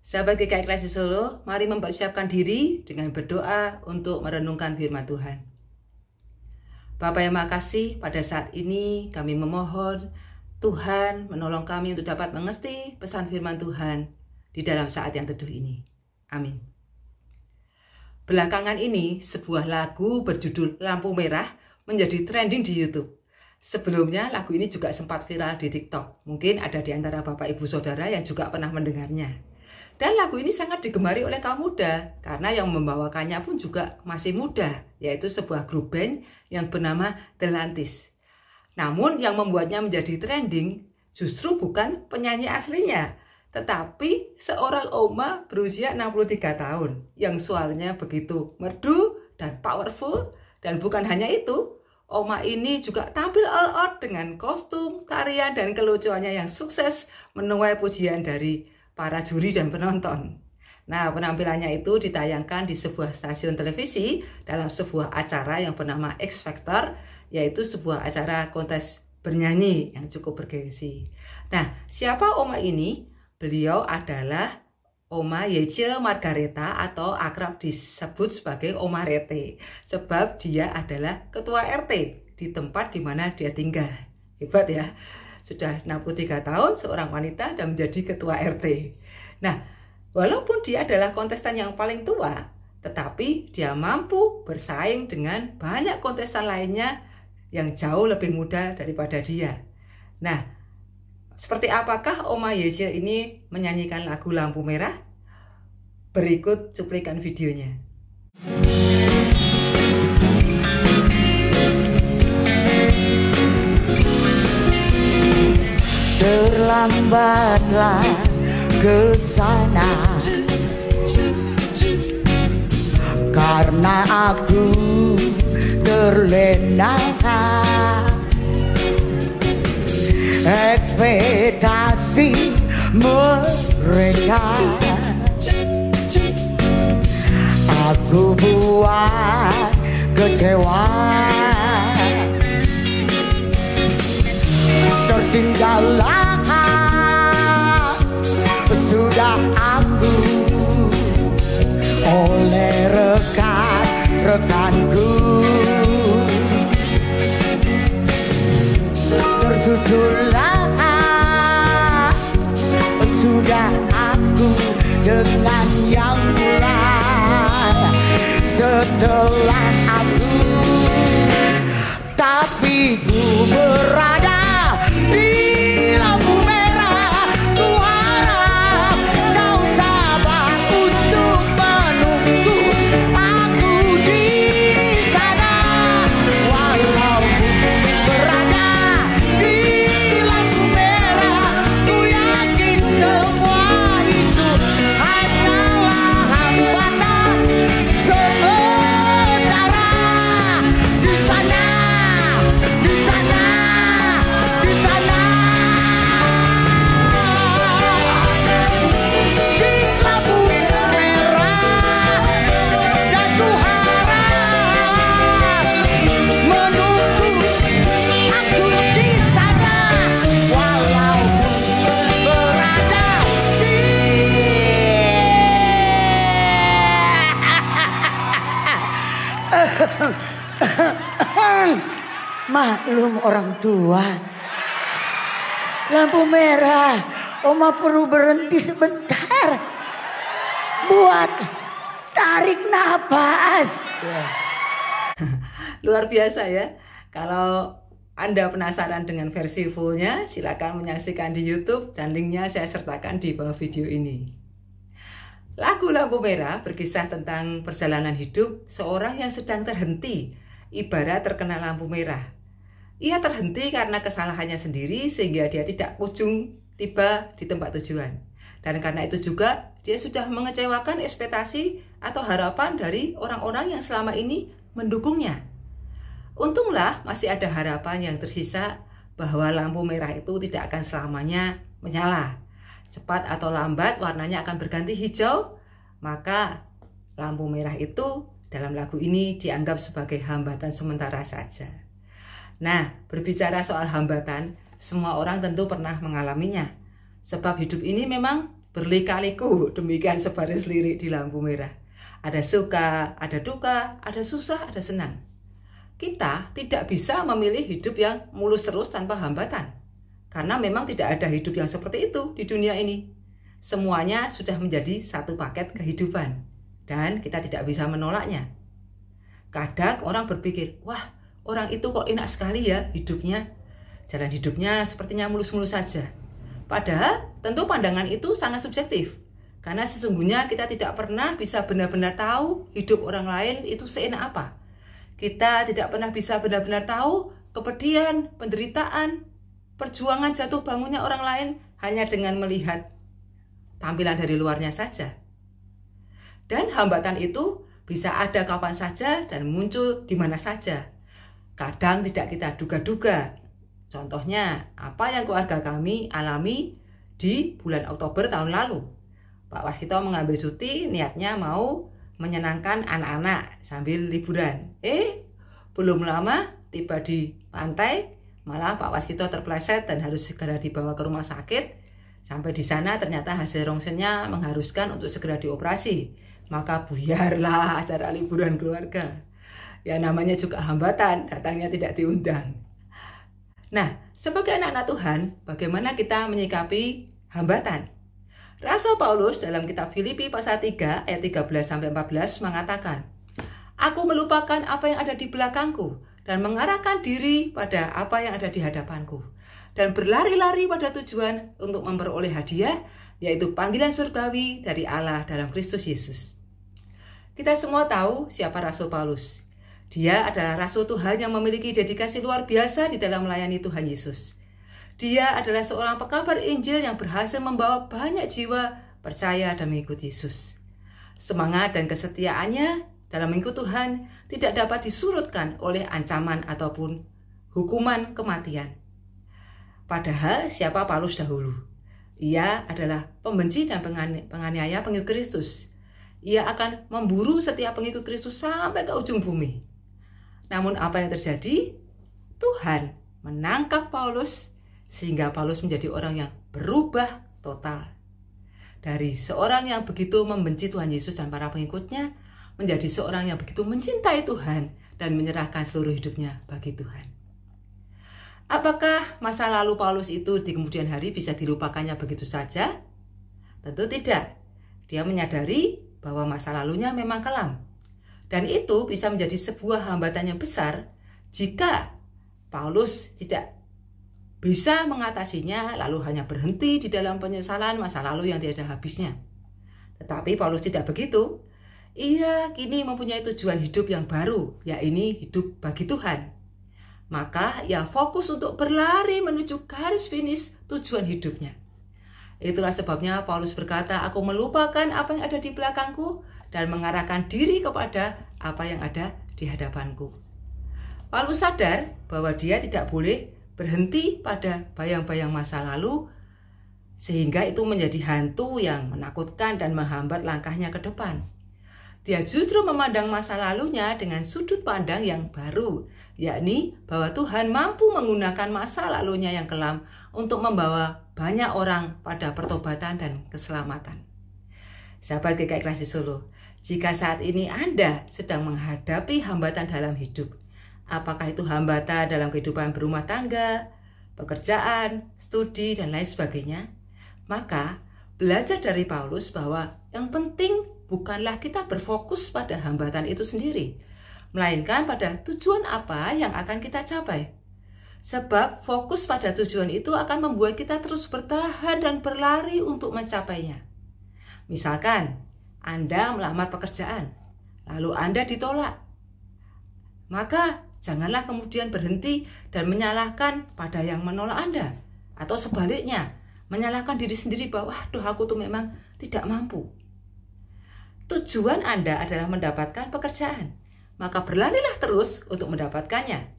Sahabat GKI Klasik Solo, mari mempersiapkan diri dengan berdoa untuk merenungkan firman Tuhan. Bapa yang Maha Kasih, pada saat ini kami memohon Tuhan menolong kami untuk dapat mengerti pesan firman Tuhan di dalam saat yang teduh ini. Amin. Belakangan ini, sebuah lagu berjudul Lampu Merah menjadi trending di YouTube. Sebelumnya, lagu ini juga sempat viral di TikTok. Mungkin ada di antara Bapak Ibu Saudara yang juga pernah mendengarnya. Dan lagu ini sangat digemari oleh kaum muda, karena yang membawakannya pun juga masih muda, yaitu sebuah grup band yang bernama The Lantis. Namun yang membuatnya menjadi trending justru bukan penyanyi aslinya, tetapi seorang oma berusia 63 tahun yang suaranya begitu merdu dan powerful. Dan bukan hanya itu, oma ini juga tampil all out dengan kostum, tarian, dan kelucuannya yang sukses menuai pujian dari para juri dan penonton. Nah, penampilannya itu ditayangkan di sebuah stasiun televisi dalam sebuah acara yang bernama X Factor, yaitu sebuah acara kontes bernyanyi yang cukup bergengsi. Nah, siapa oma ini? Beliau adalah Oma Yece Margareta atau akrab disebut sebagai Oma Rete, sebab dia adalah ketua RT di tempat di mana dia tinggal. Hebat ya. Sudah 63 tahun seorang wanita dan menjadi ketua RT. Nah, walaupun dia adalah kontestan yang paling tua, tetapi dia mampu bersaing dengan banyak kontestan lainnya yang jauh lebih muda daripada dia. Nah, seperti apakah Oma Yece ini menyanyikan lagu Lampu Merah? Berikut cuplikan videonya. Terlambatlah ke sana karena aku terlena ekspektasi mereka. Aku buat kecewa, tertinggallah sudah aku oleh rekan-rekanku, tersusullah sudah aku dengan yang mulai setelah aku, tapi ku berada di lampu merah. Ku harap kau sabar untuk menunggu aku di sana, walaupun berada di lampu merah. Ku yakin semua itu hanyalah hambatan sementara. Di sana, di sana, di sana, di lampu merah, dan ku harap menunggu aku di sana, walaupun berada di maklum orang tua. Lampu merah, Oma perlu berhenti sebentar buat tarik napas. Luar biasa ya. Kalau Anda penasaran dengan versi fullnya, silakan menyaksikan di YouTube dan linknya saya sertakan di bawah video ini. Lagu Lampu Merah berkisah tentang perjalanan hidup seorang yang sedang terhenti, ibarat terkena lampu merah. Ia terhenti karena kesalahannya sendiri sehingga dia tidak kunjung tiba di tempat tujuan. Dan karena itu juga dia sudah mengecewakan ekspektasi atau harapan dari orang-orang yang selama ini mendukungnya. Untunglah masih ada harapan yang tersisa bahwa lampu merah itu tidak akan selamanya menyala. Cepat atau lambat warnanya akan berganti hijau, maka lampu merah itu dalam lagu ini dianggap sebagai hambatan sementara saja. Nah, berbicara soal hambatan, semua orang tentu pernah mengalaminya. Sebab hidup ini memang Berlika-liku demikian sebaris lirik di lampu merah. Ada suka, ada duka, ada susah, ada senang. Kita tidak bisa memilih hidup yang mulus terus tanpa hambatan. Karena memang tidak ada hidup yang seperti itu di dunia ini. Semuanya sudah menjadi satu paket kehidupan. Dan kita tidak bisa menolaknya. Kadang orang berpikir, wah, orang itu kok enak sekali ya hidupnya. Jalan hidupnya sepertinya mulus-mulus saja. Padahal tentu pandangan itu sangat subjektif. Karena sesungguhnya kita tidak pernah bisa benar-benar tahu hidup orang lain itu seenak apa. Kita tidak pernah bisa benar-benar tahu kepedihan, penderitaan, perjuangan jatuh bangunnya orang lain hanya dengan melihat tampilan dari luarnya saja. Dan hambatan itu bisa ada kapan saja dan muncul di mana saja. Kadang tidak kita duga-duga. Contohnya, apa yang keluarga kami alami di bulan Oktober tahun lalu. Pak Waskito mengambil cuti, niatnya mau menyenangkan anak-anak sambil liburan. Belum lama tiba di pantai, malah Pak Waskito terpleset dan harus segera dibawa ke rumah sakit. Sampai di sana ternyata hasil rongsennya mengharuskan untuk segera dioperasi. Maka buyarlah acara liburan keluarga. Ya namanya juga hambatan, datangnya tidak diundang. Nah, sebagai anak-anak Tuhan, bagaimana kita menyikapi hambatan? Rasul Paulus dalam kitab Filipi pasal 3 ayat 13-14 mengatakan, "Aku melupakan apa yang ada di belakangku dan mengarahkan diri pada apa yang ada di hadapanku, dan berlari-lari pada tujuan untuk memperoleh hadiah, yaitu panggilan surgawi dari Allah dalam Kristus Yesus." Kita semua tahu siapa Rasul Paulus. Dia adalah Rasul Tuhan yang memiliki dedikasi luar biasa di dalam melayani Tuhan Yesus. Dia adalah seorang pekabar Injil yang berhasil membawa banyak jiwa percaya dan mengikuti Yesus. Semangat dan kesetiaannya dalam mengikut Tuhan tidak dapat disurutkan oleh ancaman ataupun hukuman kematian. Padahal siapa Paulus dahulu? Ia adalah pembenci dan penganiaya pengikut Kristus. Ia akan memburu setiap pengikut Kristus sampai ke ujung bumi. Namun apa yang terjadi? Tuhan menangkap Paulus sehingga Paulus menjadi orang yang berubah total. Dari seorang yang begitu membenci Tuhan Yesus dan para pengikutnya menjadi seorang yang begitu mencintai Tuhan dan menyerahkan seluruh hidupnya bagi Tuhan. Apakah masa lalu Paulus itu di kemudian hari bisa dilupakannya begitu saja? Tentu tidak. Dia menyadari bahwa masa lalunya memang kelam. Dan itu bisa menjadi sebuah hambatan yang besar jika Paulus tidak bisa mengatasinya lalu hanya berhenti di dalam penyesalan masa lalu yang tidak ada habisnya. Tetapi Paulus tidak begitu. Ia kini mempunyai tujuan hidup yang baru, yaitu hidup bagi Tuhan. Maka ia fokus untuk berlari menuju garis finish tujuan hidupnya. Itulah sebabnya Paulus berkata, "Aku melupakan apa yang ada di belakangku dan mengarahkan diri kepada apa yang ada di hadapanku." Paulus sadar bahwa dia tidak boleh berhenti pada bayang-bayang masa lalu, sehingga itu menjadi hantu yang menakutkan dan menghambat langkahnya ke depan. Dia justru memandang masa lalunya dengan sudut pandang yang baru, yakni bahwa Tuhan mampu menggunakan masa lalunya yang kelam untuk membawa banyak orang pada pertobatan dan keselamatan. Sahabat GKI Kreasi Solo, jika saat ini Anda sedang menghadapi hambatan dalam hidup, apakah itu hambatan dalam kehidupan berumah tangga, pekerjaan, studi, dan lain sebagainya, maka belajar dari Paulus bahwa yang penting bukanlah kita berfokus pada hambatan itu sendiri, melainkan pada tujuan apa yang akan kita capai. Sebab fokus pada tujuan itu akan membuat kita terus bertahan dan berlari untuk mencapainya. Misalkan, Anda melamar pekerjaan, lalu Anda ditolak. Maka janganlah kemudian berhenti dan menyalahkan pada yang menolak Anda. Atau sebaliknya, menyalahkan diri sendiri bahwa, "Waduh, aku tuh memang tidak mampu." Tujuan Anda adalah mendapatkan pekerjaan, maka berlarilah terus untuk mendapatkannya.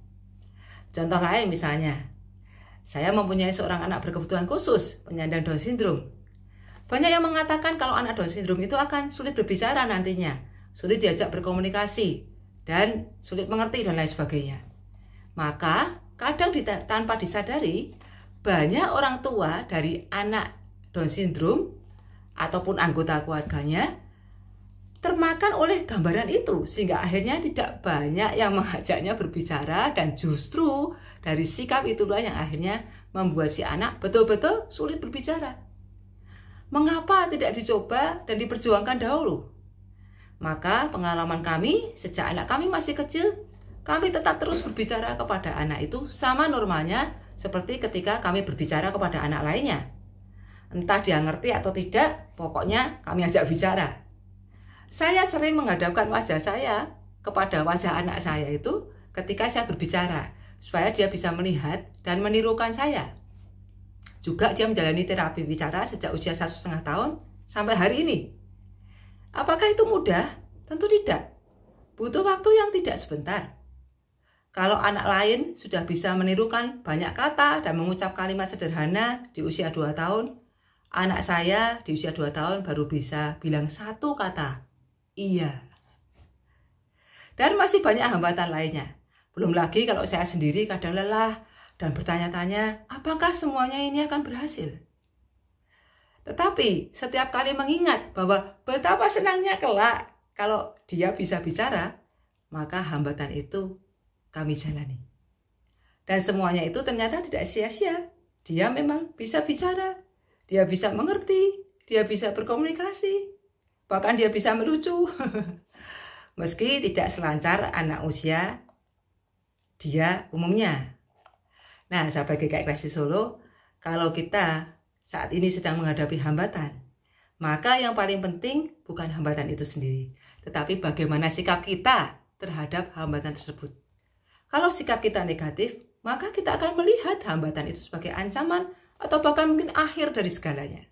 Contoh lain misalnya, saya mempunyai seorang anak berkebutuhan khusus, penyandang Down syndrome. Banyak yang mengatakan kalau anak Down syndrome itu akan sulit berbicara nantinya, sulit diajak berkomunikasi, dan sulit mengerti dan lain sebagainya. Maka kadang tanpa disadari, banyak orang tua dari anak Down syndrome ataupun anggota keluarganya termakan oleh gambaran itu, sehingga akhirnya tidak banyak yang mengajaknya berbicara, dan justru dari sikap itulah yang akhirnya membuat si anak betul-betul sulit berbicara. Mengapa tidak dicoba dan diperjuangkan dahulu? Maka pengalaman kami sejak anak kami masih kecil, kami tetap terus berbicara kepada anak itu sama normalnya seperti ketika kami berbicara kepada anak lainnya. Entah dia ngerti atau tidak, pokoknya kami ajak bicara. Saya sering menghadapkan wajah saya kepada wajah anak saya itu ketika saya berbicara, supaya dia bisa melihat dan menirukan saya. Juga dia menjalani terapi bicara sejak usia 1,5 tahun sampai hari ini. Apakah itu mudah? Tentu tidak. Butuh waktu yang tidak sebentar. Kalau anak lain sudah bisa menirukan banyak kata dan mengucap kalimat sederhana di usia 2 tahun, anak saya di usia 2 tahun baru bisa bilang 1 kata. Iya. Dan masih banyak hambatan lainnya. Belum lagi kalau saya sendiri kadang lelah dan bertanya-tanya, apakah semuanya ini akan berhasil? Tetapi setiap kali mengingat bahwa betapa senangnya kelak kalau dia bisa bicara, maka hambatan itu kami jalani. Dan semuanya itu ternyata tidak sia-sia. Dia memang bisa bicara, dia bisa mengerti, dia bisa berkomunikasi. Bahkan dia bisa melucu. Meski tidak selancar anak usia dia umumnya. Nah, sahabat GKI Kreasi Solo, kalau kita saat ini sedang menghadapi hambatan, maka yang paling penting bukan hambatan itu sendiri, tetapi bagaimana sikap kita terhadap hambatan tersebut. Kalau sikap kita negatif, maka kita akan melihat hambatan itu sebagai ancaman atau bahkan mungkin akhir dari segalanya.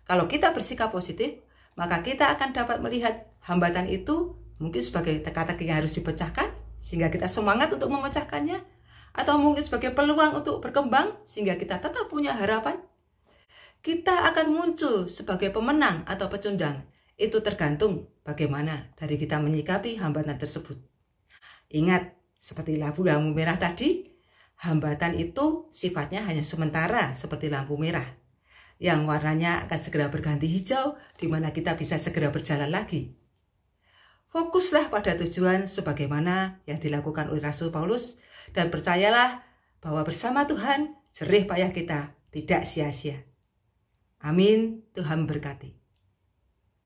Kalau kita bersikap positif, maka kita akan dapat melihat hambatan itu mungkin sebagai teka-teki yang harus dipecahkan, sehingga kita semangat untuk memecahkannya, atau mungkin sebagai peluang untuk berkembang, sehingga kita tetap punya harapan. Kita akan muncul sebagai pemenang atau pecundang. Itu tergantung bagaimana dari kita menyikapi hambatan tersebut. Ingat, seperti lampu merah tadi, hambatan itu sifatnya hanya sementara seperti lampu merah, yang warnanya akan segera berganti hijau, di mana kita bisa segera berjalan lagi. Fokuslah pada tujuan sebagaimana yang dilakukan oleh Rasul Paulus, dan percayalah bahwa bersama Tuhan, jerih payah kita tidak sia-sia. Amin. Tuhan memberkati.